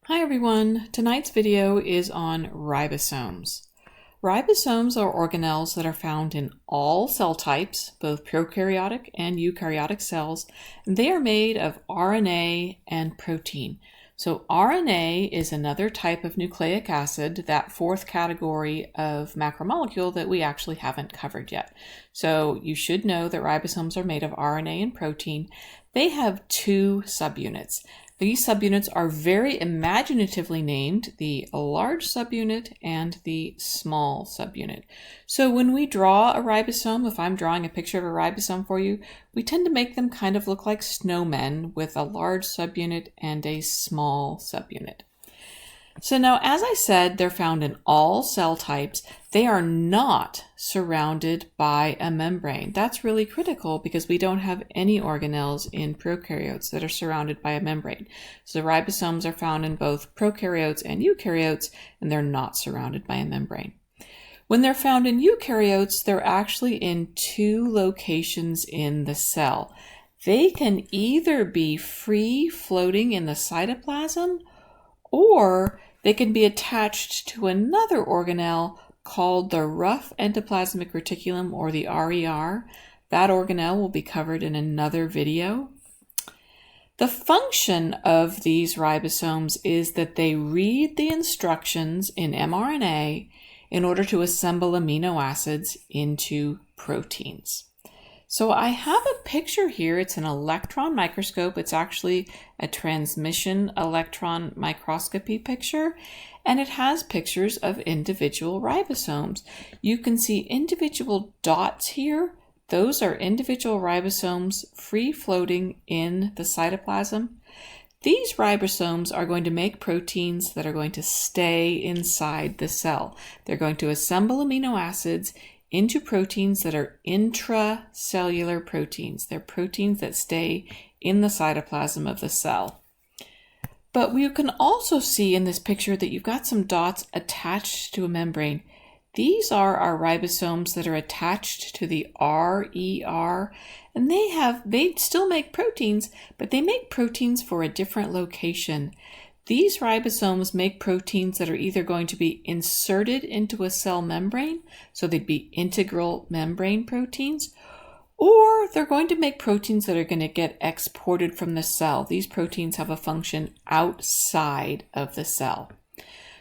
Hi everyone, tonight's video is on ribosomes. Ribosomes are organelles that are found in all cell types, both prokaryotic and eukaryotic cells. And they are made of RNA and protein. So RNA is another type of nucleic acid, that fourth category of macromolecule that we actually haven't covered yet. So you should know that ribosomes are made of RNA and protein. They have two subunits. These subunits are very imaginatively named, the large subunit and the small subunit. So when we draw a ribosome, if I'm drawing a picture of a ribosome for you, we tend to make them kind of look like snowmen with a large subunit and a small subunit. So now, as I said, they're found in all cell types. They are not surrounded by a membrane. That's really critical because we don't have any organelles in prokaryotes that are surrounded by a membrane. So the ribosomes are found in both prokaryotes and eukaryotes, and they're not surrounded by a membrane. When they're found in eukaryotes, they're actually in two locations in the cell. They can either be free floating in the cytoplasm, or they can be attached to another organelle called the rough endoplasmic reticulum, or the RER. That organelle will be covered in another video. The function of these ribosomes is that they read the instructions in mRNA in order to assemble amino acids into proteins. So I have a picture here. It's an electron microscope. It's actually a transmission electron microscopy picture, and it has pictures of individual ribosomes. You can see individual dots here. Those are individual ribosomes free floating in the cytoplasm. These ribosomes are going to make proteins that are going to stay inside the cell. They're going to assemble amino acids into proteins that are intracellular proteins. They're proteins that stay in the cytoplasm of the cell. But we can also see in this picture that you've got some dots attached to a membrane. These are our ribosomes that are attached to the RER, and they still make proteins, but they make proteins for a different location. These ribosomes make proteins that are either going to be inserted into a cell membrane, so they'd be integral membrane proteins, or they're going to make proteins that are going to get exported from the cell. These proteins have a function outside of the cell.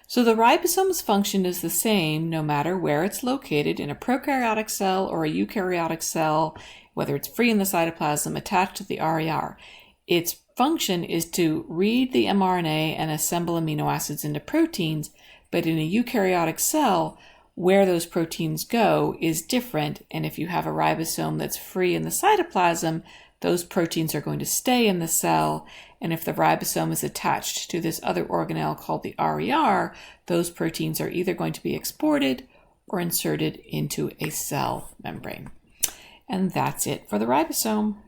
So the ribosome's function is the same no matter where it's located, in a prokaryotic cell or a eukaryotic cell, whether it's free in the cytoplasm, attached to the RER. Its function is to read the mRNA and assemble amino acids into proteins, but in a eukaryotic cell, where those proteins go is different, and if you have a ribosome that's free in the cytoplasm, those proteins are going to stay in the cell, and if the ribosome is attached to this other organelle called the RER, those proteins are either going to be exported or inserted into a cell membrane. And that's it for the ribosome.